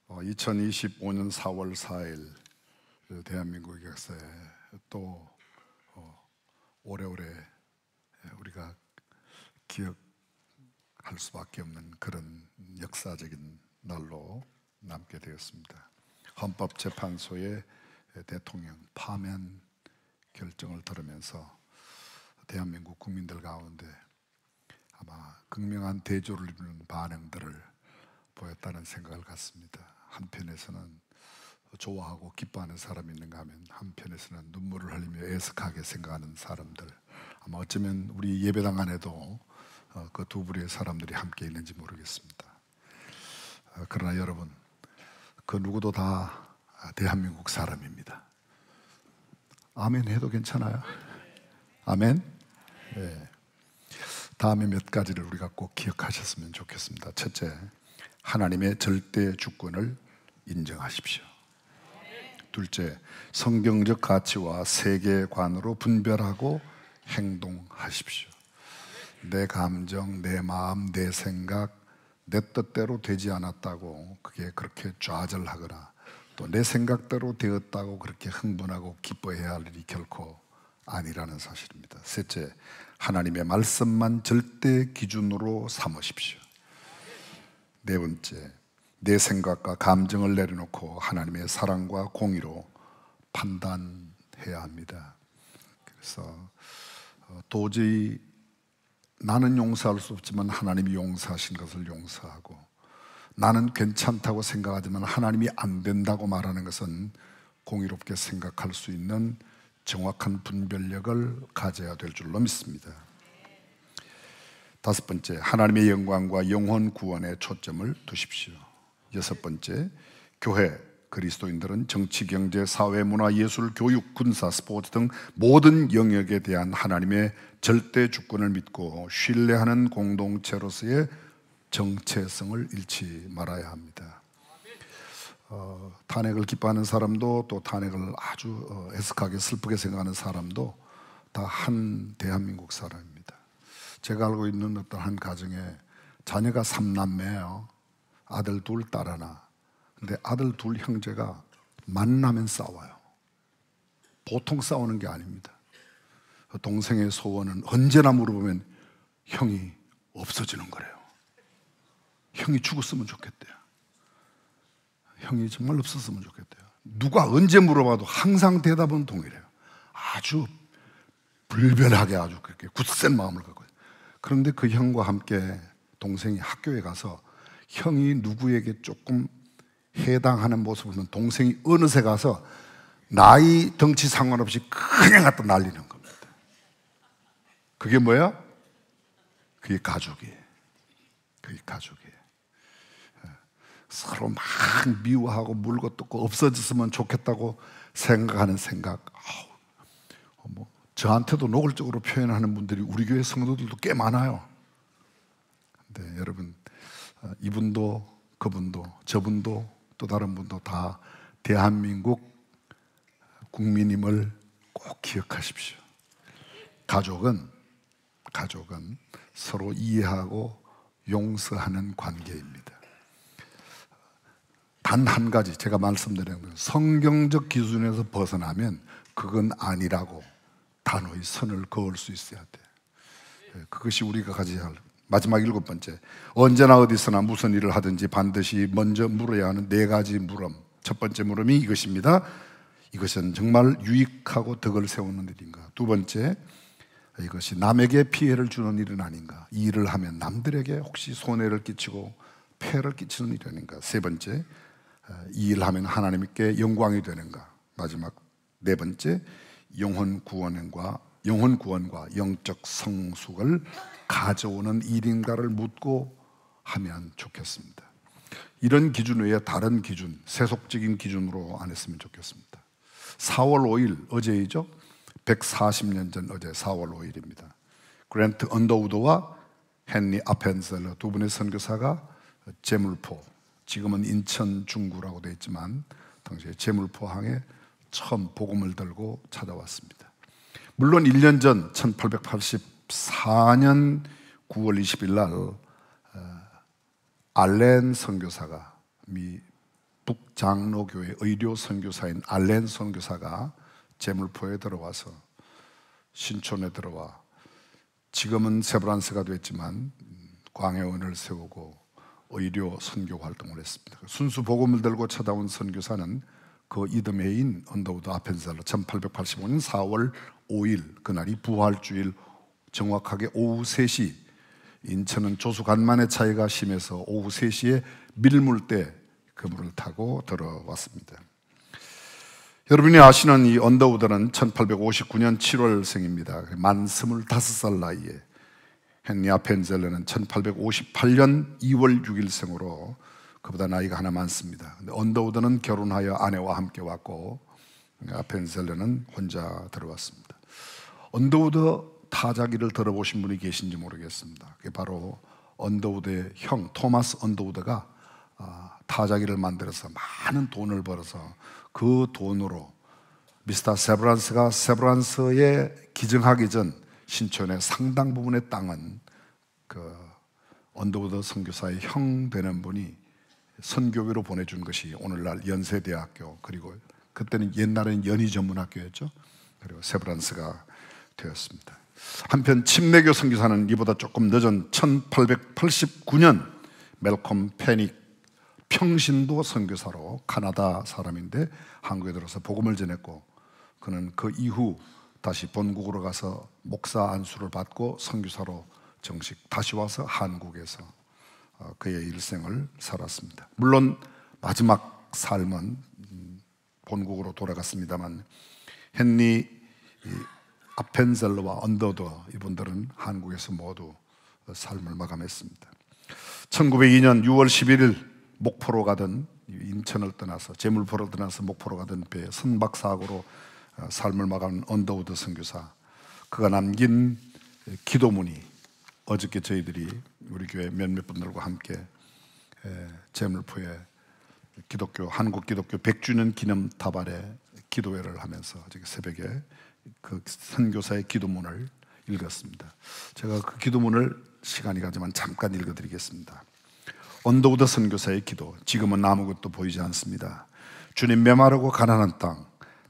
2025년 4월 4일 대한민국 역사에 또 오래오래 우리가 기억할 수밖에 없는 그런 역사적인 날로 남게 되었습니다. 헌법재판소의 대통령 파면 결정을 들으면서 대한민국 국민들 가운데 아마 극명한 대조를 이루는 반응들을 보였다는 생각을 갖습니다. 한편에서는 좋아하고 기뻐하는 사람이 있는가 하면 한편에서는 눈물을 흘리며 애석하게 생각하는 사람들, 아마 어쩌면 우리 예배당 안에도 그 두 부류의 사람들이 함께 있는지 모르겠습니다. 그러나 여러분, 그 누구도 다 대한민국 사람입니다. 아멘 해도 괜찮아요? 아멘? 네. 다음에 몇 가지를 우리가 꼭 기억하셨으면 좋겠습니다. 첫째, 하나님의 절대 주권을 인정하십시오. 둘째, 성경적 가치와 세계관으로 분별하고 행동하십시오. 내 감정, 내 마음, 내 생각, 내 뜻대로 되지 않았다고 그게 그렇게 좌절하거나 또 내 생각대로 되었다고 그렇게 흥분하고 기뻐해야 할 일이 결코 아니라는 사실입니다. 셋째, 하나님의 말씀만 절대 기준으로 삼으십시오. 네 번째, 내 생각과 감정을 내려놓고 하나님의 사랑과 공의로 판단해야 합니다. 그래서 도저히 나는 용서할 수 없지만 하나님이 용서하신 것을 용서하고, 나는 괜찮다고 생각하지만 하나님이 안 된다고 말하는 것은 공의롭게 생각할 수 있는 정확한 분별력을 가져야 될 줄로 믿습니다. 다섯 번째, 하나님의 영광과 영혼 구원에 초점을 두십시오. 여섯 번째, 교회, 그리스도인들은 정치, 경제, 사회, 문화, 예술, 교육, 군사, 스포츠 등 모든 영역에 대한 하나님의 절대 주권을 믿고 신뢰하는 공동체로서의 정체성을 잃지 말아야 합니다. 탄핵을 기뻐하는 사람도 또 탄핵을 아주 애석하게 슬프게 생각하는 사람도 다 한 대한민국 사람입니다. 제가 알고 있는 어떤 한 가정에 자녀가 3남매예요. 아들 둘, 딸 하나. 근데 아들 둘 형제가 만나면 싸워요. 보통 싸우는 게 아닙니다. 동생의 소원은 언제나 물어보면 형이 없어지는 거래요. 형이 죽었으면 좋겠대요. 형이 정말 없었으면 좋겠대요. 누가 언제 물어봐도 항상 대답은 동일해요. 아주 불변하게 아주 그렇게 굳센 마음을 갖고 있어요. 그런데 그 형과 함께 동생이 학교에 가서 형이 누구에게 조금 해당하는 모습을 보면 동생이 어느새 가서 나이 덩치 상관없이 그냥 갖다 날리는 겁니다. 그게 뭐야? 그게 가족이에요. 그게 가족이에요. 서로 막 미워하고 물고 뜯고 없어졌으면 좋겠다고 생각하는 생각, 저한테도 노골적으로 표현하는 분들이 우리 교회 성도들도 꽤 많아요. 근데 여러분, 이분도 그분도 저분도 또 다른 분도 다 대한민국 국민임을 꼭 기억하십시오. 가족은 서로 이해하고 용서하는 관계입니다. 단 한 가지 제가 말씀드리는 건, 성경적 기준에서 벗어나면 그건 아니라고 단호히 선을 그을 수 있어야 돼요. 그것이 우리가 가져야 할 마지막 일곱 번째, 언제나 어디서나 무슨 일을 하든지 반드시 먼저 물어야 하는 네 가지 물음. 첫 번째 물음이 이것입니다. 이것은 정말 유익하고 덕을 세우는 일인가? 두 번째, 이것이 남에게 피해를 주는 일은 아닌가? 이 일을 하면 남들에게 혹시 손해를 끼치고 폐를 끼치는 일이 아닌가? 세 번째, 이 일을 하면 하나님께 영광이 되는가? 마지막 네 번째, 영혼 구원과 영적 성숙을 가져오는 일인가를 묻고 하면 좋겠습니다. 이런 기준 외에 다른 기준, 세속적인 기준으로 안 했으면 좋겠습니다. 4월 5일, 어제이죠? 140년 전 어제 4월 5일입니다. 그랜트 언더우드와 헨리 아펜셀러 두 분의 선교사가 제물포, 지금은 인천 중구라고 되어 있지만 당시에 제물포항에 처음 복음을 들고 찾아왔습니다. 물론 1년 전 1884년 9월 20일 날 알렌 선교사가 미 북장로교회 의료 선교사인 알렌 선교사가 제물포에 들어와서 신촌에 들어와 지금은 세브란스가 됐지만 광해원을 세우고 의료 선교 활동을 했습니다. 순수 복음을 들고 찾아온 선교사는 그 이듬해인 언더우드 아펜셀러 1885년 4월 5일 그날이 부활주일 정확하게 오후 3시, 인천은 조수 간만의 차이가 심해서 오후 3시에 밀물대 그물을 타고 들어왔습니다. 여러분이 아시는 이 언더우드는 1859년 7월생입니다. 만 25살 나이에, 헨리 아펜젤러는 1858년 2월 6일생으로 그보다 나이가 하나 많습니다. 근데 언더우드는 결혼하여 아내와 함께 왔고 아펜젤러는 혼자 들어왔습니다. 언더우드 타자기를 들어보신 분이 계신지 모르겠습니다. 그게 바로 언더우드의 형 토마스 언더우드가 타자기를 만들어서 많은 돈을 벌어서 그 돈으로 미스터 세브란스가 세브란스에 기증하기 전 신촌의 상당 부분의 땅은 그 언더우드 선교사의 형 되는 분이 선교회로 보내준 것이 오늘날 연세대학교, 그리고 그때는 옛날에는 연희전문학교였죠. 그리고 세브란스가 되었습니다. 한편 침례교 선교사는 이보다 조금 늦은 1889년 멜콤 패닉 평신도 선교사로, 카나다 사람인데 한국에 들어서 복음을 전했고, 그는 그 이후 다시 본국으로 가서 목사 안수를 받고 선교사로 정식 다시 와서 한국에서 그의 일생을 살았습니다. 물론 마지막 삶은 본국으로 돌아갔습니다만 헨리 아펜젤러와 언더우드 이분들은 한국에서 모두 삶을 마감했습니다. 1902년 6월 11일 목포로 가던, 인천을 떠나서 제물포로 떠나서 목포로 가던 배에 선박사고로 삶을 마감한 언더우드 선교사, 그가 남긴 기도문이 어저께 저희들이 우리 교회 몇몇 분들과 함께 제물포에 한국 기독교 100주년 기념 다발에 기도회를 하면서 어저께 새벽에 그 선교사의 기도문을 읽었습니다. 제가 그 기도문을 시간이 가지만 잠깐 읽어드리겠습니다. 언더우드 선교사의 기도. 지금은 아무것도 보이지 않습니다. 주님 메마르고 가난한 땅,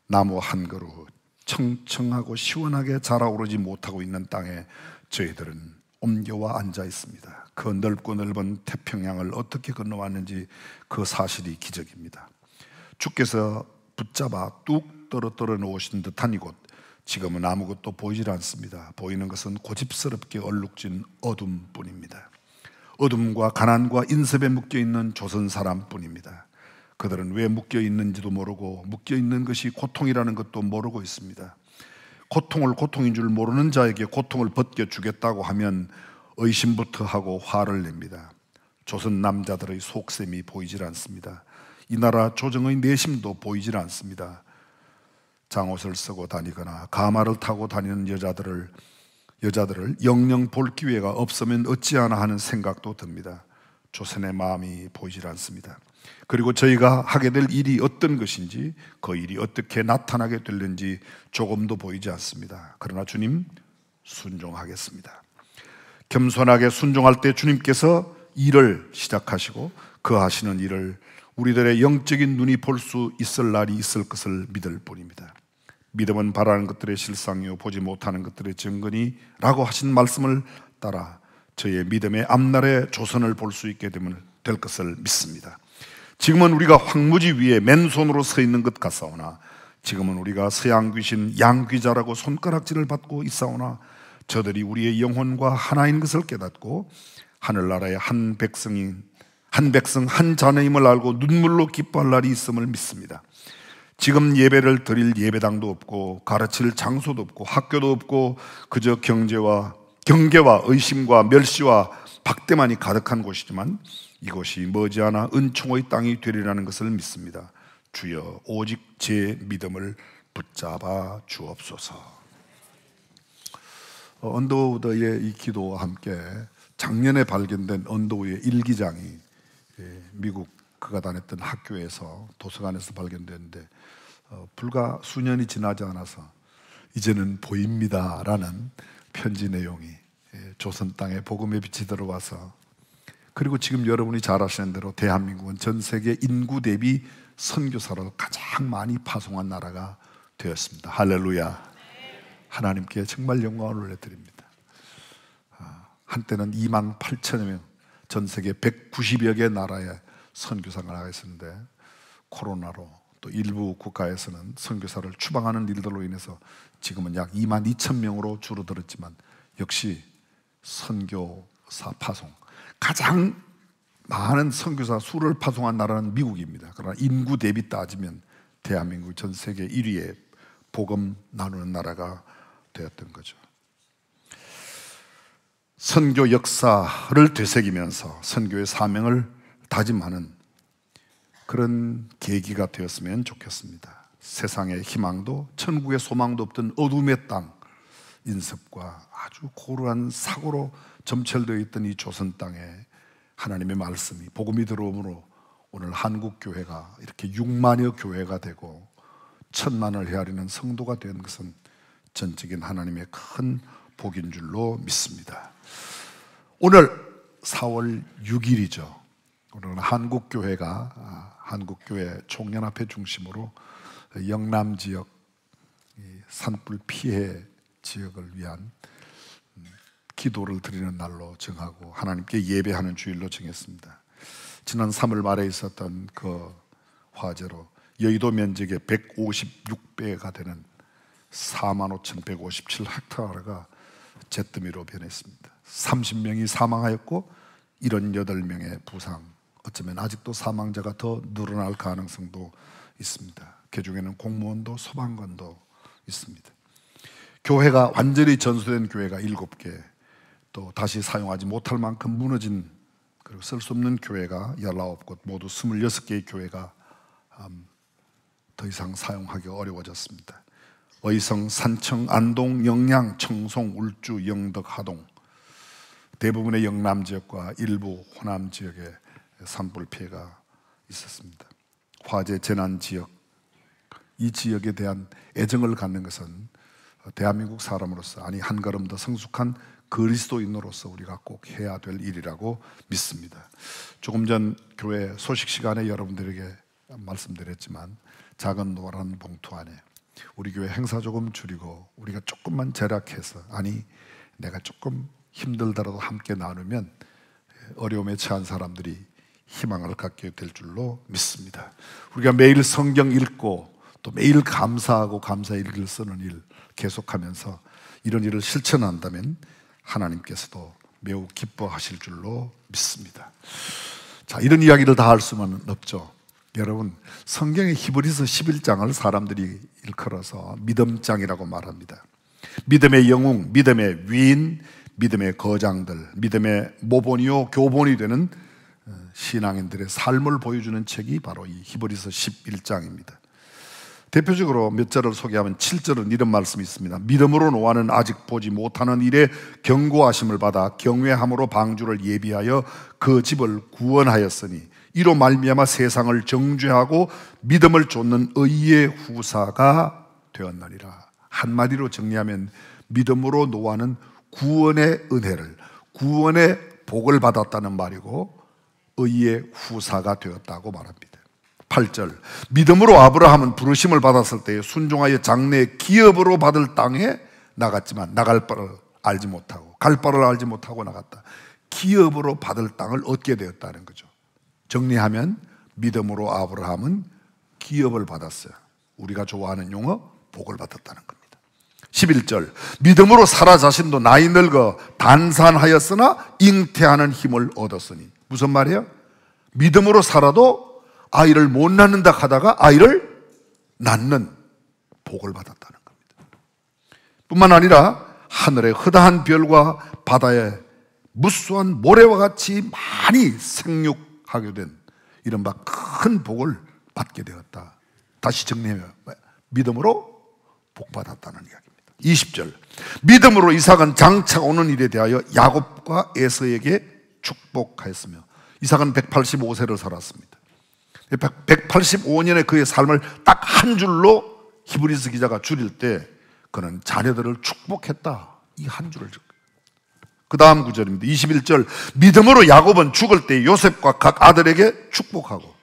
나무 한 그루, 청청하고 시원하게 자라오르지 못하고 있는 땅에 저희들은 옮겨와 앉아 있습니다. 그 넓고 넓은 태평양을 어떻게 건너왔는지 그 사실이 기적입니다. 주께서 붙잡아 뚝 떨어뜨려 놓으신 듯한 이곳, 지금은 아무것도 보이질 않습니다. 보이는 것은 고집스럽게 얼룩진 어둠뿐입니다. 어둠과 가난과 인습에 묶여있는 조선 사람뿐입니다. 그들은 왜 묶여있는지도 모르고 묶여있는 것이 고통이라는 것도 모르고 있습니다. 고통을 고통인 줄 모르는 자에게 고통을 벗겨주겠다고 하면 의심부터 하고 화를 냅니다. 조선 남자들의 속셈이 보이질 않습니다. 이 나라 조정의 내심도 보이질 않습니다. 장옷을 쓰고 다니거나 가마를 타고 다니는 여자들을 영영 볼 기회가 없으면 어찌하나 하는 생각도 듭니다. 조선의 마음이 보이질 않습니다. 그리고 저희가 하게 될 일이 어떤 것인지, 그 일이 어떻게 나타나게 될는지 조금도 보이지 않습니다. 그러나 주님, 순종하겠습니다. 겸손하게 순종할 때 주님께서 일을 시작하시고 그 하시는 일을 우리들의 영적인 눈이 볼 수 있을 날이 있을 것을 믿을 뿐입니다. 믿음은 바라는 것들의 실상이요 보지 못하는 것들의 증거니 라고 하신 말씀을 따라 저의 믿음의 앞날의 조선을 볼 수 있게 될 것을 믿습니다. 지금은 우리가 황무지 위에 맨손으로 서 있는 것 같사오나, 지금은 우리가 서양 귀신 양귀자라고 손가락질을 받고 있사오나, 저들이 우리의 영혼과 하나인 것을 깨닫고 하늘나라의 한 백성 한 자녀임을 알고 눈물로 기뻐할 날이 있음을 믿습니다. 지금 예배를 드릴 예배당도 없고 가르칠 장소도 없고 학교도 없고 그저 경계와 의심과 멸시와 박대만이 가득한 곳이지만 이곳이 머지않아 은총의 땅이 되리라는 것을 믿습니다. 주여, 오직 제 믿음을 붙잡아 주옵소서. 언더우드의 이 기도와 함께 작년에 발견된 언더우드의 일기장이 미국 그가 다녔던 학교에서 도서관에서 발견됐는데 불과 수년이 지나지 않아서 이제는 보입니다라는 편지 내용이 조선 땅에 복음의 빛이 들어와서 그리고 지금 여러분이 잘 아시는 대로 대한민국은 전 세계 인구 대비 선교사를 가장 많이 파송한 나라가 되었습니다. 할렐루야. 하나님께 정말 영광을 올려드립니다. 한때는 2만 8천여 명, 전 세계 190여 개 나라에 선교사가 나가 있었는데 코로나로 또 일부 국가에서는 선교사를 추방하는 일들로 인해서 지금은 약 2만 2천 명으로 줄어들었지만 역시 선교사 파송, 가장 많은 선교사 수를 파송한 나라는 미국입니다. 그러나 인구 대비 따지면 대한민국 전 세계 1위의 복음 나누는 나라가 되었던 거죠. 선교 역사를 되새기면서 선교의 사명을 다짐하는 그런 계기가 되었으면 좋겠습니다. 세상의 희망도 천국의 소망도 없던 어둠의 땅 인습과 아주 고루한 사고로 점철되어 있던 이 조선 땅에 하나님의 말씀이 복음이 들어오므로 오늘 한국 교회가 이렇게 6만여 교회가 되고 1,000만을 헤아리는 성도가 된 것은 전적인 하나님의 큰 복인 줄로 믿습니다. 오늘 4월 6일이죠. 오늘은 한국교회가 한국교회 총연합회 중심으로 영남 지역 산불 피해 지역을 위한 기도를 드리는 날로 정하고 하나님께 예배하는 주일로 정했습니다. 지난 3월 말에 있었던 그 화재로 여의도 면적의 156배가 되는 45,157헥타르가 잿더미로 변했습니다. 30명이 사망하였고 78명의 부상, 어쩌면 아직도 사망자가 더 늘어날 가능성도 있습니다. 그 중에는 공무원도 소방관도 있습니다. 교회가 완전히 전소된 교회가 7개, 또 다시 사용하지 못할 만큼 무너진 그리고 쓸 수 없는 교회가 19곳, 모두 26개의 교회가 더 이상 사용하기 어려워졌습니다. 의성, 산청, 안동, 영양, 청송, 울주, 영덕, 하동 대부분의 영남 지역과 일부 호남 지역에 산불 피해가 있었습니다. 화재 재난 지역, 이 지역에 대한 애정을 갖는 것은 대한민국 사람으로서, 아니 한 걸음 더 성숙한 그리스도인으로서 우리가 꼭 해야 될 일이라고 믿습니다. 조금 전 교회 소식 시간에 여러분들에게 말씀드렸지만 작은 노란 봉투 안에 우리 교회 행사 조금 줄이고 우리가 조금만 절약해서, 아니 내가 조금 힘들더라도 함께 나누면 어려움에 처한 사람들이 희망을 갖게 될 줄로 믿습니다. 우리가 매일 성경 읽고 또 매일 감사하고 감사 일기를 쓰는 일 계속하면서 이런 일을 실천한다면 하나님께서도 매우 기뻐하실 줄로 믿습니다. 자, 이런 이야기를 다 할 수는 없죠. 여러분, 성경의 히브리서 11장을 사람들이 일컬어서 믿음장이라고 말합니다. 믿음의 영웅, 믿음의 위인, 믿음의 거장들, 믿음의 모본이요 교본이 되는 신앙인들의 삶을 보여주는 책이 바로 이 히브리서 11장입니다. 대표적으로 몇 절을 소개하면 7절은 이런 말씀이 있습니다. 믿음으로 노아는 아직 보지 못하는 일에 경고하심을 받아 경외함으로 방주를 예비하여 그 집을 구원하였으니 이로 말미암아 세상을 정죄하고 믿음을 좇는 의의 후사가 되었느니라. 한마디로 정리하면 믿음으로 노아는 구원의 은혜를, 구원의 복을 받았다는 말이고 의의 후사가 되었다고 말합니다. 8절, 믿음으로 아브라함은 부르심을 받았을 때 순종하여 장래의 기업으로 받을 땅에 나갔지만 나갈 바를 알지 못하고, 갈 바를 알지 못하고 나갔다. 기업으로 받을 땅을 얻게 되었다는 거죠. 정리하면 믿음으로 아브라함은 기업을 받았어요. 우리가 좋아하는 용어, 복을 받았다는 겁니다. 11절, 믿음으로 사라 자신도 나이 늙어 단산하였으나 잉태하는 힘을 얻었으니. 무슨 말이에요? 믿음으로 살아도 아이를 못 낳는다 하다가 아이를 낳는 복을 받았다는 겁니다. 뿐만 아니라 하늘의 흐다한 별과 바다의 무수한 모래와 같이 많이 생육하게 된 이른바 큰 복을 받게 되었다. 다시 정리하면 믿음으로 복 받았다는 이야기입니다. 20절, 믿음으로 이삭은 장차 오는 일에 대하여 야곱과 에서에게 축복하였으며, 이삭은 185세를 살았습니다. 185년의 그의 삶을 딱 한 줄로 히브리서 기자가 줄일 때 그는 자녀들을 축복했다, 이 한 줄을. 그 다음 구절입니다. 21절. 믿음으로 야곱은 죽을 때 요셉과 각 아들에게 축복하고.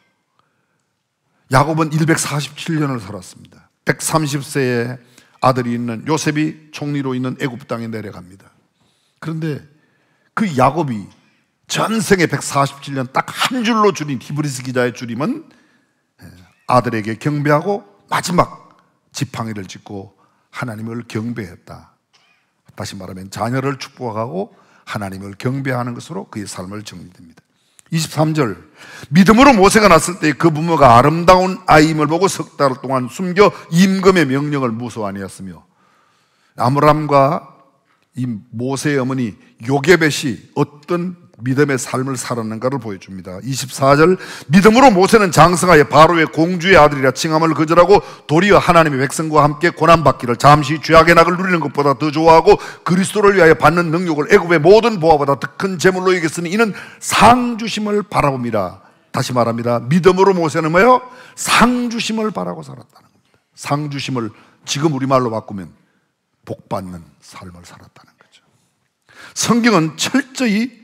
야곱은 147년을 살았습니다. 130세에 아들이 있는 요셉이 총리로 있는 애굽 땅에 내려갑니다. 그런데 그 야곱이 전생에 147년 딱 한 줄로 줄인 히브리서 기자의 줄임은 아들에게 경배하고 마지막 지팡이를 짚고 하나님을 경배했다. 다시 말하면 자녀를 축복하고 하나님을 경배하는 것으로 그의 삶을 정리됩니다. 23절. 믿음으로 모세가 났을 때 그 부모가 아름다운 아이임을 보고 석 달 동안 숨겨 임금의 명령을 무소 아니었으며, 아므람과 이 모세의 어머니 요게벳이 어떤 믿음의 삶을 살았는가를 보여줍니다. 24절. 믿음으로 모세는 장성하여 바로의 공주의 아들이라 칭함을 거절하고 도리어 하나님의 백성과 함께 고난받기를 잠시 죄악의 낙을 누리는 것보다 더 좋아하고 그리스도를 위하여 받는 능력을 애굽의 모든 보화보다 더 큰 재물로 여겼으니 이는 상 주심을 바라봅니다. 다시 말합니다. 믿음으로 모세는 뭐예요? 상 주심을 바라고 살았다는 겁니다. 상 주심을 지금 우리말로 바꾸면 복 받는 삶을 살았다는 거죠. 성경은 철저히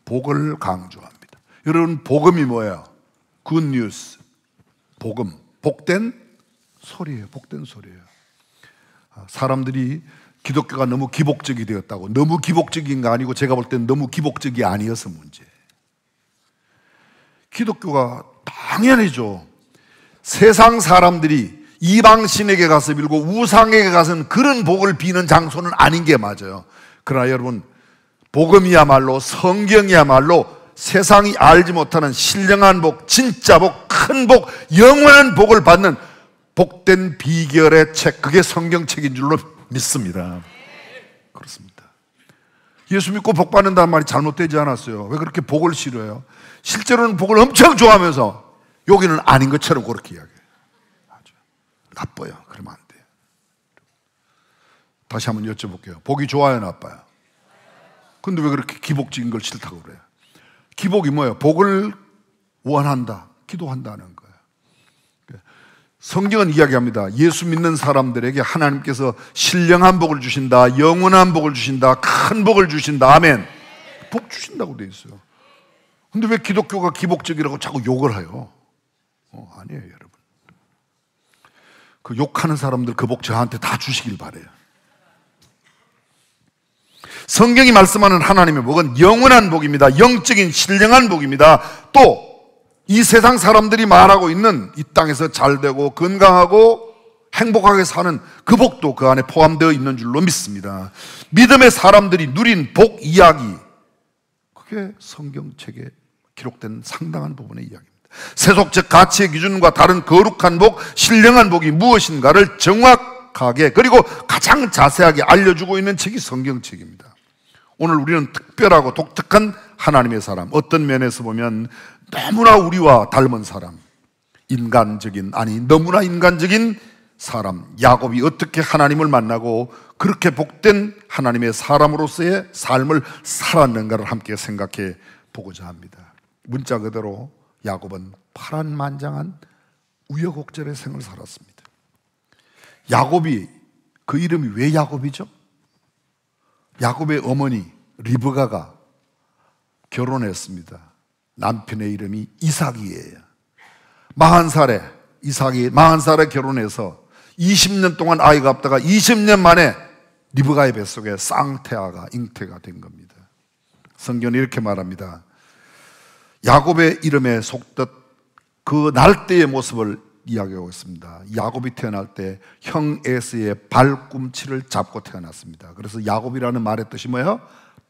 복을 강조합니다. 여러분, 복음이 뭐예요? 굿뉴스. 복음. 복된 소리예요. 복된 소리예요. 사람들이 기독교가 너무 기복적이 되었다고. 너무 기복적인 거 아니고 제가 볼 땐 너무 기복적이 아니어서 문제예요. 기독교가 당연히죠. 세상 사람들이 이방신에게 가서 빌고 우상에게 가서는 그런 복을 비는 장소는 아닌 게 맞아요. 그러나 여러분, 복음이야말로, 성경이야말로 세상이 알지 못하는 신령한 복, 진짜 복, 큰 복, 영원한 복을 받는 복된 비결의 책, 그게 성경책인 줄로 믿습니다. 그렇습니다. 예수 믿고 복 받는다는 말이 잘못되지 않았어요. 왜 그렇게 복을 싫어해요? 실제로는 복을 엄청 좋아하면서 여기는 아닌 것처럼 그렇게 이야기해요. 아주 나빠요. 그러면 안 돼요. 다시 한번 여쭤볼게요. 복이 좋아요, 나빠요? 근데 왜 그렇게 기복적인 걸 싫다고 그래요? 기복이 뭐예요? 복을 원한다, 기도한다는 거예요. 성경은 이야기합니다. 예수 믿는 사람들에게 하나님께서 신령한 복을 주신다, 영원한 복을 주신다, 큰 복을 주신다. 아멘. 복 주신다고 돼 있어요. 근데 왜 기독교가 기복적이라고 자꾸 욕을 해요? 아니에요, 여러분. 그 욕하는 사람들 그 복 저한테 다 주시길 바래요. 성경이 말씀하는 하나님의 복은 영원한 복입니다. 영적인 신령한 복입니다. 또 이 세상 사람들이 말하고 있는 이 땅에서 잘되고 건강하고 행복하게 사는 그 복도 그 안에 포함되어 있는 줄로 믿습니다. 믿음의 사람들이 누린 복 이야기, 그게 성경책에 기록된 상당한 부분의 이야기입니다. 세속적 가치의 기준과 다른 거룩한 복, 신령한 복이 무엇인가를 정확하게 그리고 가장 자세하게 알려주고 있는 책이 성경책입니다. 오늘 우리는 특별하고 독특한 하나님의 사람, 어떤 면에서 보면 너무나 우리와 닮은 사람, 인간적인, 아니 너무나 인간적인 사람 야곱이 어떻게 하나님을 만나고 그렇게 복된 하나님의 사람으로서의 삶을 살았는가를 함께 생각해 보고자 합니다. 문자 그대로 야곱은 파란만장한 우여곡절의 생을 살았습니다. 야곱이, 그 이름이 왜 야곱이죠? 야곱의 어머니 리브가가 결혼했습니다. 남편의 이름이 이삭이에요. 40살에 이삭이 40살에 결혼해서 20년 동안 아이가 없다가 20년 만에 리브가의 뱃속에 쌍태아가 잉태가 된 겁니다. 성경은 이렇게 말합니다. 야곱의 이름에 속뜻 그 날때의 모습을 이야기하고 있습니다. 야곱이 태어날 때 형 에서의 발꿈치를 잡고 태어났습니다. 그래서 야곱이라는 말의 뜻이 뭐예요?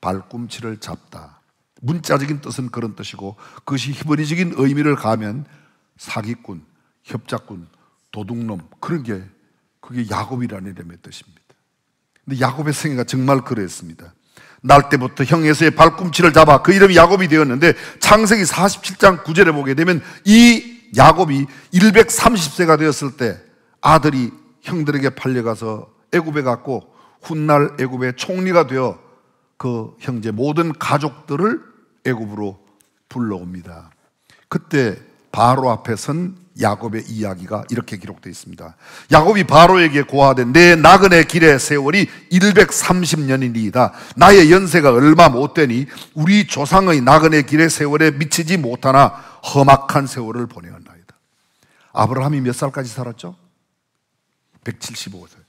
발꿈치를 잡다. 문자적인 뜻은 그런 뜻이고 그것이 히브리적인 의미를 가하면 사기꾼, 협작꾼, 도둑놈, 그런 게 그게 야곱이라는 이름의 뜻입니다. 근데 야곱의 생애가 정말 그랬습니다. 날 때부터 형 에서의 발꿈치를 잡아 그 이름이 야곱이 되었는데 창세기 47장 9절에 보게 되면 이 야곱이 130세가 되었을 때 아들이 형들에게 팔려가서 애굽에 갔고 훗날 애굽의 총리가 되어 그 형제 모든 가족들을 애굽으로 불러옵니다. 그때 바로 앞에 선 야곱의 이야기가 이렇게 기록되어 있습니다. 야곱이 바로에게 고하되 내 나그네 길의 세월이 130년이니이다. 나의 연세가 얼마 못되니 우리 조상의 나그네 길의 세월에 미치지 못하나 험악한 세월을 보내었나이다. 아브라함이 몇 살까지 살았죠? 175세.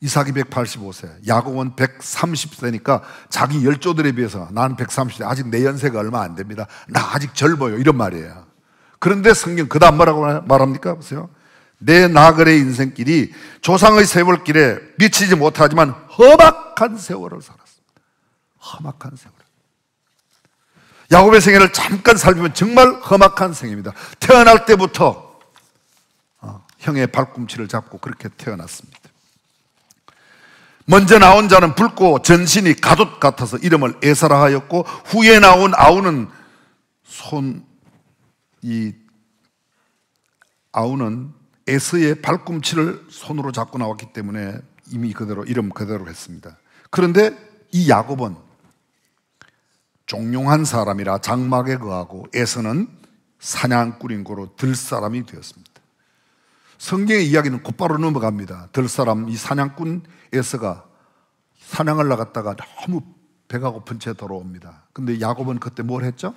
이삭이 185세, 야곱은 130세니까 자기 열조들에 비해서 나는 130세, 아직 내 연세가 얼마 안 됩니다. 나 아직 젊어요. 이런 말이에요. 그런데 성경 그 다음 뭐라고 말합니까? 보세요. 내 나그네 인생길이 조상의 세월길에 미치지 못하지만 험악한 세월을 살았습니다. 험악한 세월. 야곱의 생애를 잠깐 살피면 정말 험악한 생입니다. 태어날 때부터 형의 발꿈치를 잡고 그렇게 태어났습니다. 먼저 나온 자는 붉고 전신이 가돛 같아서 이름을 에사라 하였고, 후에 나온 아우는 아우는 에서의 발꿈치를 손으로 잡고 나왔기 때문에 이미 이름 그대로 했습니다. 그런데 이 야곱은 종용한 사람이라 장막에 거하고 에서는 사냥꾼인 고로 들사람이 되었습니다. 성경의 이야기는 곧바로 넘어갑니다. 들사람, 이 사냥꾼 에서가 사냥을 나갔다가 너무 배가 고픈 채 돌아옵니다. 근데 야곱은 그때 뭘 했죠?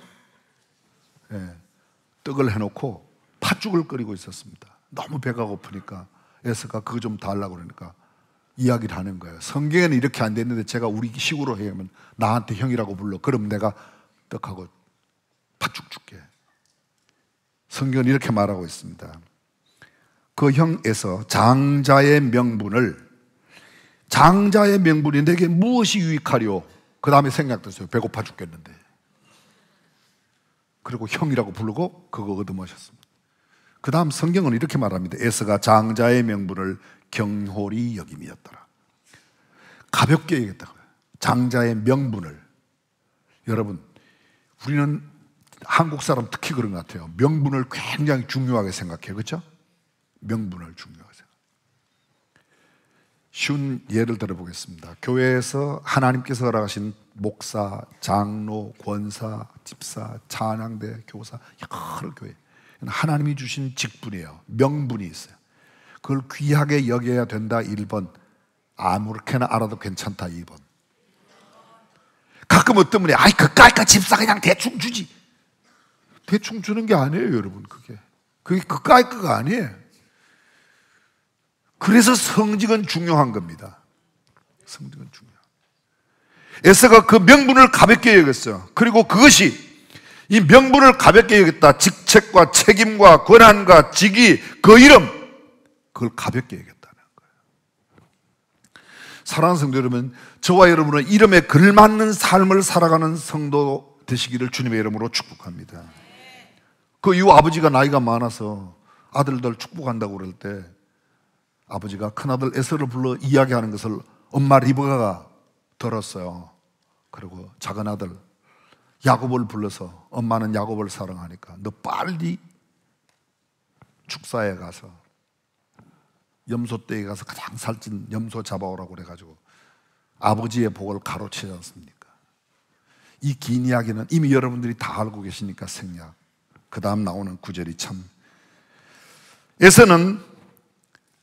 떡을 해놓고 팥죽을 끓이고 있었습니다. 너무 배가 고프니까 에서가 그거 좀 달라고 그러니까 이야기를 하는 거예요. 성경에는 이렇게 안 됐는데 제가 우리 식으로 하면 나한테 형이라고 불러. 그럼 내가 떡하고 팥죽 줄게. 성경은 이렇게 말하고 있습니다. 그 형에서 장자의 명분이 내게 무엇이 유익하리요? 그 다음에 생각됐어요. 배고파 죽겠는데. 그리고 형이라고 부르고 그거 얻어마셨습니다. 그 다음 성경은 이렇게 말합니다. 에서가 장자의 명분을 경홀히 여김이었더라. 가볍게 여겼다. 장자의 명분을. 여러분, 우리는 한국 사람 특히 그런 것 같아요. 명분을 굉장히 중요하게 생각해요. 그렇죠? 명분을 중요하게 생각해요. 쉬운 예를 들어보겠습니다. 교회에서 하나님께서 허락하신 목사, 장로, 권사, 집사, 찬양대, 교사, 여러 교회, 하나님이 주신 직분이에요. 명분이 있어요. 그걸 귀하게 여겨야 된다 1번, 아무렇게나 알아도 괜찮다 2번. 가끔 어떤 분이 그까이까 집사 그냥 대충 주지. 대충 주는 게 아니에요, 여러분. 그게 그까이까가 아니에요. 그래서 성직은 중요한 겁니다. 성직은 중요한. 에서가 그 명분을 가볍게 여겼어요. 그리고 그것이 이 명분을 가볍게 여겼다. 직책과 책임과 권한과 직위, 그 이름, 그걸 가볍게 여겼다는 거예요. 사랑하는 성도 여러분, 저와 여러분은 이름에 걸맞는 삶을 살아가는 성도 되시기를 주님의 이름으로 축복합니다. 그 이후 아버지가 나이가 많아서 아들들 축복한다고 그럴 때 아버지가 큰아들 에서를 불러 이야기하는 것을 엄마 리브가가 들었어요. 그리고 작은 아들 야곱을 불러서 엄마는 야곱을 사랑하니까 너 빨리 축사에 가서 염소떼에 가서 가장 살찐 염소 잡아오라고 그래가지고 아버지의 복을 가로채지 않습니까? 이 긴 이야기는 이미 여러분들이 다 알고 계시니까 생략. 그 다음 나오는 구절이 참, 에서는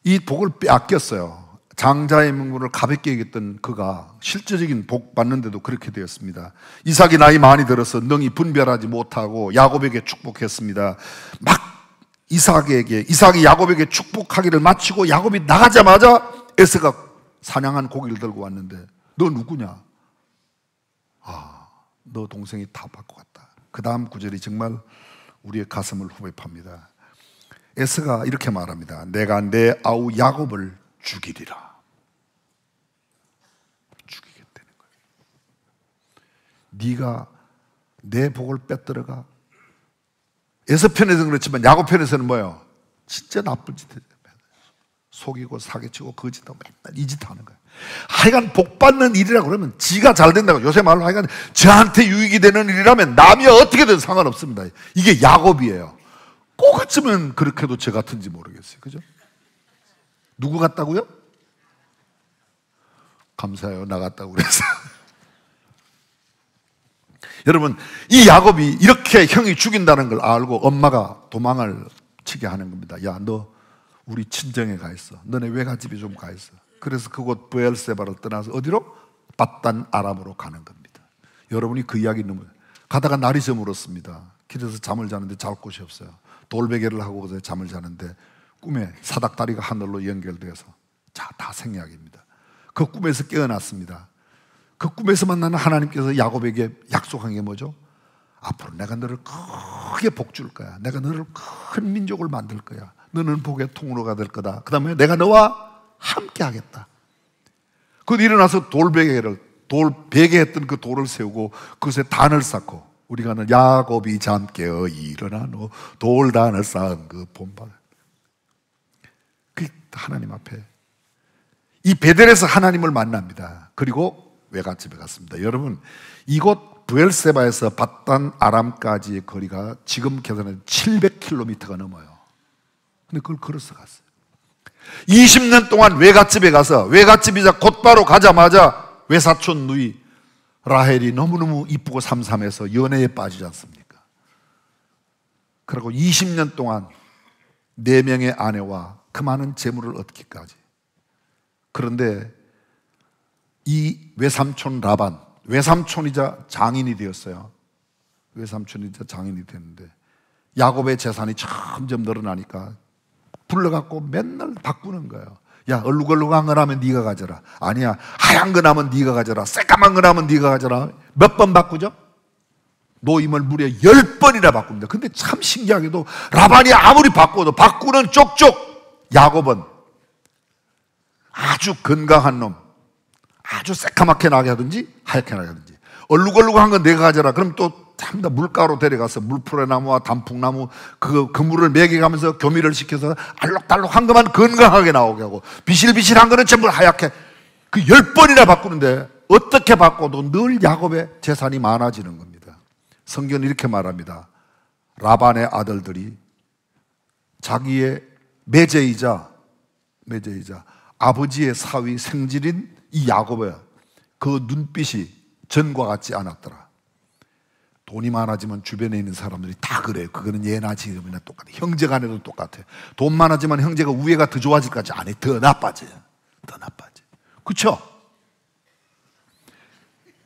이 복을 빼앗겼어요. 장자의 명분을 가볍게 여겼던 그가 실제적인 복 받는데도 그렇게 되었습니다. 이삭이 나이 많이 들어서 능히 분별하지 못하고 야곱에게 축복했습니다. 막 이삭이 야곱에게 축복하기를 마치고 야곱이 나가자마자 에서가 사냥한 고기를 들고 왔는데 너 누구냐? 너 동생이 다 받고 갔다. 그 다음 구절이 정말 우리의 가슴을 후벼팝니다. 에서가 이렇게 말합니다. 내가 내 아우 야곱을 죽이리라. 죽이겠다는 거예요. 네가 내 복을 뺏들어가. 에서 편에서는 그렇지만 야곱 편에서는 뭐예요? 진짜 나쁜 짓 해요. 속이고 사기치고 거짓하고 맨날 이 짓 하는 거예요. 하여간 복 받는 일이라고 그러면 지가 잘 된다고. 요새 말로 하여간 저한테 유익이 되는 일이라면 남이 어떻게든 상관없습니다. 이게 야곱이에요. 꼭 어쩌면 그렇게도 저 같은지 모르겠어요. 그죠? 누구 같다고요? 감사해요. 나 같다고 그랬어요. 여러분, 이 야곱이 이렇게 형이 죽인다는 걸 알고 엄마가 도망을 미치게 하는 겁니다. 야, 너 우리 친정에 가 있어. 너네 외갓집에 좀 가 있어. 그래서 그곳 브엘세바를 떠나서 어디로? 밧단 아람으로 가는 겁니다. 여러분이 그 이야기 너무 가다가 날이 저물었습니다. 길에서 잠을 자는데 잘 곳이 없어요. 돌베개를 하고 잠을 자는데 꿈에 사닥다리가 하늘로 연결되어서, 자, 다 생략입니다. 그 꿈에서 깨어났습니다. 그 꿈에서 만나는 하나님께서 야곱에게 약속한 게 뭐죠? 앞으로 내가 너를 크게 복줄 거야. 내가 너를 큰 민족을 만들 거야. 너는 복의 통로가 될 거다. 그 다음에 내가 너와 함께 하겠다. 그 일어나서 돌베개 했던 그 돌을 세우고 그것에 단을 쌓고, 우리가 하는 야곱이 잠 깨어 일어나 너 돌단을 쌓은 그 본발, 그 하나님 앞에 이 베델에서 하나님을 만납니다. 그리고 외갓집에 갔습니다. 여러분, 이곳 브엘세바에서 밧단 아람까지의 거리가 지금 계산해서 700km가 넘어요. 근데 그걸 걸어서 갔어요. 20년 동안 외갓집에 가서, 외갓집이자 곧바로 가자마자 외사촌 누이 라헬이 너무너무 이쁘고 삼삼해서 연애에 빠지지 않습니까? 그리고 20년 동안 4명의 아내와 그 많은 재물을 얻기까지. 그런데 이 외삼촌 라반, 외삼촌이자 장인이 되었어요. 외삼촌이자 장인이 됐는데 야곱의 재산이 점점 늘어나니까 불러갖고 맨날 바꾸는 거예요. 야, 얼룩얼룩한 거 나면 네가 가져라. 아니야, 하얀 거 나면 네가 가져라. 새까만 거 나면 네가 가져라. 몇 번 바꾸죠? 노임을 무려 10번이나 바꿉니다. 근데 참 신기하게도 라반이 아무리 바꿔도 바꾸는 쪽쪽 야곱은 아주 건강한 놈, 아주 새까맣게 나게 하든지 하얗게 나게 하든지, 얼룩얼룩한 건 내가 가져라. 그럼 또 참다 물가로 데려가서 물풀의 나무와 단풍나무 그 물을 먹여가면서 교미를 시켜서 알록달록한 것만 건강하게 나오게 하고, 비실비실한 거는 전부 하얗게, 그 10번이나 바꾸는데 어떻게 바꿔도 늘 야곱의 재산이 많아지는 겁니다. 성경은 이렇게 말합니다. 라반의 아들들이 자기의 매제이자 아버지의 사위 생질인 이 야곱의 그 눈빛이 전과 같지 않았더라. 돈이 많아지면 주변에 있는 사람들이 다 그래요. 그거는 예나 지금이나 똑같아. 형제 간에도 똑같아. 돈 많아지면 형제가 우애가 더 좋아질까지 안 해. 더 나빠져요. 더 나빠져. 그렇죠?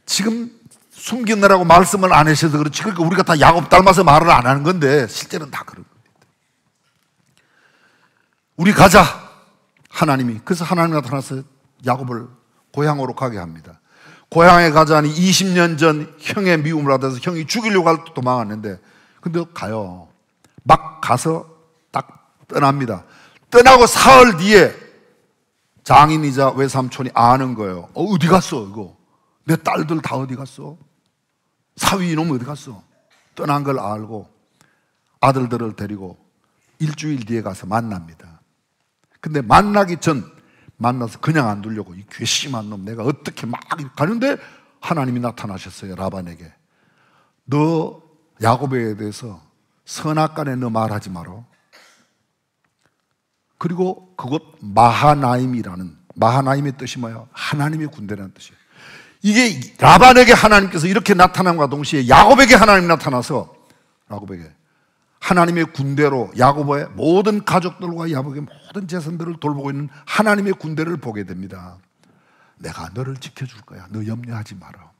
지금 숨기느라고 말씀을 안 하셔서 그렇지, 그러니까 우리가 다 야곱 닮아서 말을 안 하는 건데 실제는 다 그런 겁니다. 우리 가자, 하나님이. 그래서 하나님 나타나서 야곱을 고향으로 가게 합니다. 고향에 가자니 20년 전 형의 미움을 받아서 형이 죽이려고 할 때 도망갔는데, 근데 가요. 막 가서 딱 떠납니다. 떠나고 사흘 뒤에 장인이자 외삼촌이 아는 거예요. 어디 갔어 이거? 내 딸들 다 어디 갔어? 사위 이놈 어디 갔어? 떠난 걸 알고 아들들을 데리고 일주일 뒤에 가서 만납니다. 근데 만나기 전, 만나서 그냥 안 두려고, 이 괘씸한 놈 내가 어떻게 막 가는데 하나님이 나타나셨어요. 라반에게. 너 야곱에 대해서 선악간에 너 말하지 마라. 그리고 그곳 마하나임이라는, 마하나임의 뜻이 뭐예요? 하나님의 군대라는 뜻이에요. 이게 라반에게 하나님께서 이렇게 나타남과 동시에 야곱에게 하나님이 나타나서 야곱에게 하나님의 군대로 야곱의 모든 가족들과 야곱의 모든 재산들을 돌보고 있는 하나님의 군대를 보게 됩니다. 내가 너를 지켜줄 거야. 너 염려하지 마라.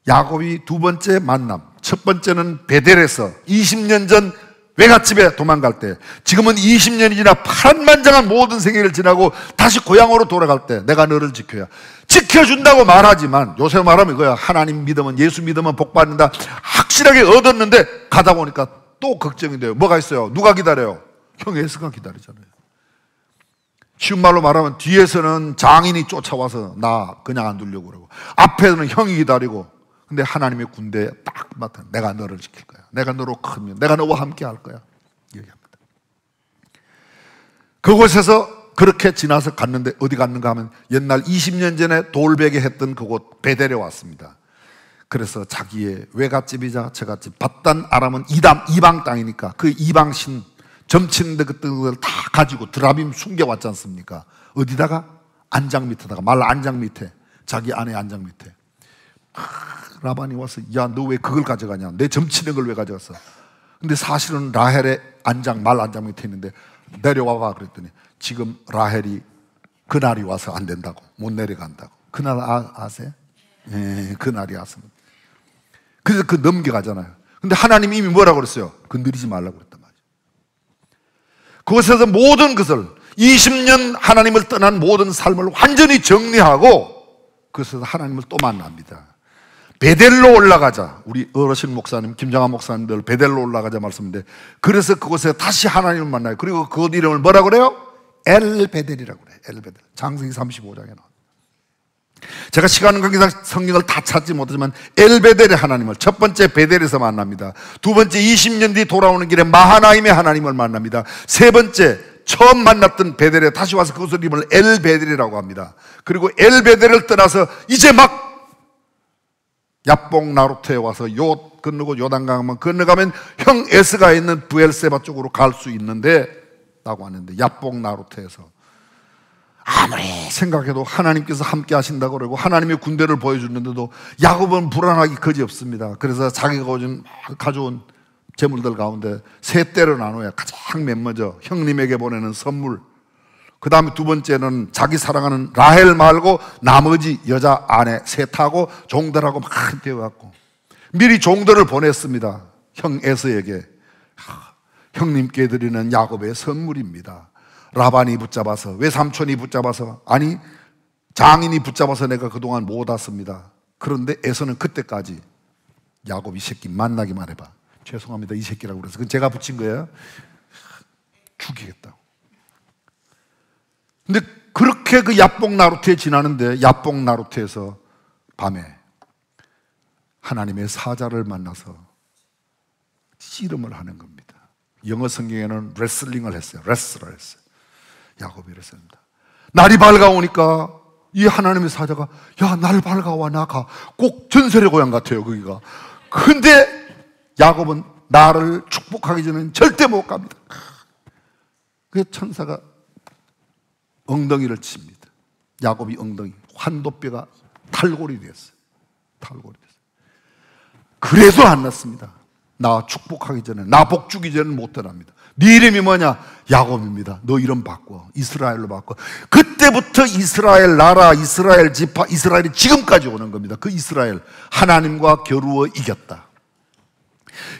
야곱이 두 번째 만남, 첫 번째는 베델에서 20년 전 외갓집에 도망갈 때, 지금은 20년이 지나 파란만장한 모든 세계를 지나고 다시 고향으로 돌아갈 때 내가 너를 지켜야, 지켜준다고 말하지만 요새 말하면 이거야. 하나님 믿으면, 예수 믿으면 복 받는다 확실하게 얻었는데 가다 보니까 또 걱정이 돼요. 뭐가 있어요? 누가 기다려요? 형 에스가 기다리잖아요. 쉬운 말로 말하면 뒤에서는 장인이 쫓아와서 나 그냥 안 두려고 그러고, 앞에는 형이 기다리고, 근데 하나님의 군대에 딱 맡아. 내가 너를 지킬 거야. 내가 너로 크면 내가 너와 함께 할 거야. 얘기합니다. 그곳에서 그렇게 지나서 갔는데 어디 갔는가 하면 옛날 20년 전에 돌베개 했던 그곳 베델에 왔습니다. 그래서 자기의 외갓집이자 처갓집 밧단 아람은 이방 땅이니까 그 이방신 점치는데 그것을 다 가지고 드라빔 숨겨왔지 않습니까? 어디다가? 안장 밑에다가, 말 안장 밑에, 자기 아내 안장 밑에. 라반이 와서 야, 너 왜 그걸 가져가냐? 내 점치는 걸 왜 가져갔어? 근데 사실은 라헬의 말 안장 밑에 있는데 내려와봐 그랬더니 지금 라헬이 그날이 와서 안 된다고, 못 내려간다고. 그날 아세요? 예, 그날이 왔습니다. 그래서 그 넘겨가잖아요. 근데 하나님이 이미 뭐라고 그랬어요? 건드리지 말라고 그랬단 말이에요. 그곳에서 모든 것을 20년 하나님을 떠난 모든 삶을 완전히 정리하고 그래서 하나님을 또 만납니다. 베델로 올라가자. 우리 어르신 목사님, 김정한 목사님들 베델로 올라가자 말씀인데 그래서 그곳에 다시 하나님을 만나요. 그리고 그곳 이름을 뭐라고 그래요? 엘베델이라고 그래요. 엘베델. 창세기 35장에 나와요. 제가 시간 관계상 성경을 다 찾지 못하지만 엘베델의 하나님을 첫 번째 베델에서 만납니다. 두 번째 20년 뒤 돌아오는 길에 마하나임의 하나님을 만납니다. 세 번째 처음 만났던 베델에 다시 와서 그것을 이름을 엘베델이라고 합니다. 그리고 엘베델을 떠나서 이제 막 야복 나루트에 와서 건너고 요단강만 건너가면 형 에스가 있는 부엘세바 쪽으로 갈 수 있는데 라고 하는데 야복 나루트에서 아무리 생각해도 하나님께서 함께 하신다고 그러고 하나님의 군대를 보여주는데도 야곱은 불안하기 그지없습니다. 그래서 자기가 가져온 재물들 가운데 세 대로 나눠야 가장 맨 먼저 형님에게 보내는 선물, 그 다음에 두 번째는 자기 사랑하는 라헬 말고 나머지 여자 아내 셋하고 종들하고 막 되어갖고 미리 종들을 보냈습니다. 형 에서에게 형님께 드리는 야곱의 선물입니다. 라반이 붙잡아서, 외삼촌이 붙잡아서, 아니 장인이 붙잡아서 내가 그동안 못 왔습니다. 그런데 에서는 그때까지 야곱 이 새끼 만나기만 해봐. 죄송합니다 이 새끼라고 그래서 그건 제가 붙인 거예요. 죽이겠다고. 근데 그렇게 그 야복 나루트에 지나는데 야복 나루트에서 밤에 하나님의 사자를 만나서 씨름을 하는 겁니다. 영어 성경에는 레슬링을 했어요. 레슬을 했어요. 야곱이 그랬습니다. 날이 밝아오니까 이 하나님의 사자가 야, 날 밝아와 나가. 꼭 전설의 고향 같아요 거기가. 근데 야곱은 나를 축복하기 전에는 절대 못 갑니다. 그 천사가 엉덩이를 칩니다. 야곱이 엉덩이, 환도뼈가 탈골이 됐어요. 탈골이 됐어요. 그래도 안 났습니다. 나 축복하기 전에, 나 복 주기 전에는 못 떠납니다. 네 이름이 뭐냐? 야곱입니다. 너 이름 바꿔. 이스라엘로 바꿔. 그때부터 이스라엘 나라, 이스라엘 지파, 이스라엘이 지금까지 오는 겁니다. 그 이스라엘, 하나님과 겨루어 이겼다.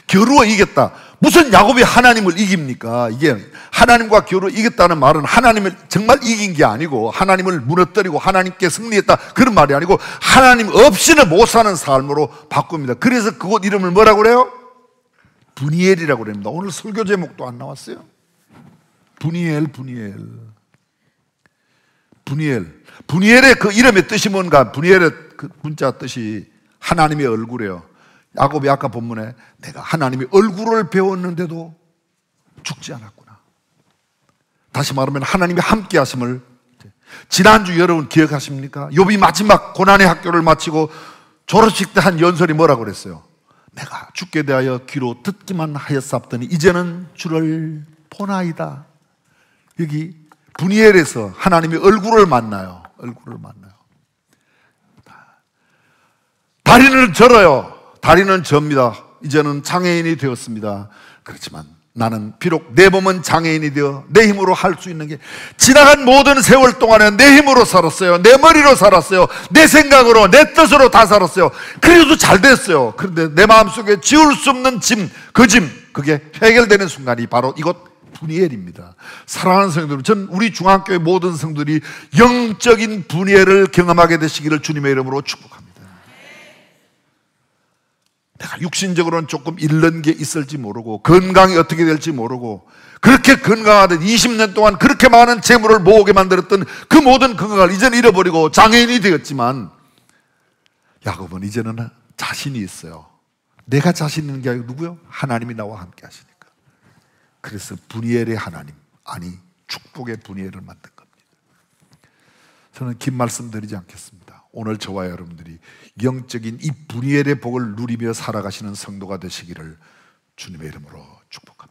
겨루어 이겼다. 무슨 야곱이 하나님을 이깁니까? 이게 하나님과 겨루어 이겼다는 말은 하나님을 정말 이긴 게 아니고 하나님을 무너뜨리고 하나님께 승리했다 그런 말이 아니고 하나님 없이는 못 사는 삶으로 바꿉니다. 그래서 그곳 이름을 뭐라고 그래요? 브니엘이라고 그럽니다. 오늘 설교 제목도 안 나왔어요. 브니엘. 브니엘의 그 이름의 뜻이 뭔가? 브니엘의 그 문자 뜻이 하나님의 얼굴이에요. 야곱이 아까 본문에 내가 하나님의 얼굴을 배웠는데도 죽지 않았구나. 다시 말하면 하나님의 함께 하심을. 지난주 여러분 기억하십니까? 욥이 마지막 고난의 학교를 마치고 졸업식 때 한 연설이 뭐라고 그랬어요? 내가 죽게 대하여 귀로 듣기만 하였사옵더니 이제는 주를 보나이다. 여기 브니엘에서 하나님의 얼굴을 만나요. 얼굴을 만나요. 다리는 절어요. 다리는 접니다. 이제는 장애인이 되었습니다. 그렇지만 나는 비록 내 몸은 장애인이 되어 내 힘으로 할 수 있는 게 지나간 모든 세월 동안에 내 힘으로 살았어요. 내 머리로 살았어요. 내 생각으로, 내 뜻으로 다 살았어요. 그래도 잘 됐어요. 그런데 내 마음속에 지울 수 없는 짐, 그게 해결되는 순간이 바로 이곳 브니엘입니다. 사랑하는 성도들, 전 우리 중앙교회 모든 성도들이 영적인 브니엘을 경험하게 되시기를 주님의 이름으로 축복합니다. 내가 육신적으로는 조금 잃는 게 있을지 모르고 건강이 어떻게 될지 모르고 그렇게 건강하던 20년 동안 그렇게 많은 재물을 모으게 만들었던 그 모든 건강을 이제는 잃어버리고 장애인이 되었지만 야곱은 이제는 자신이 있어요. 내가 자신 있는 게 아니고 누구요? 하나님이 나와 함께 하시니까. 그래서 브니엘의 하나님, 아니 축복의 브니엘을 만든 겁니다. 저는 긴 말씀 드리지 않겠습니다. 오늘 저와 여러분들이 영적인 이 브니엘의 복을 누리며 살아가시는 성도가 되시기를 주님의 이름으로 축복합니다.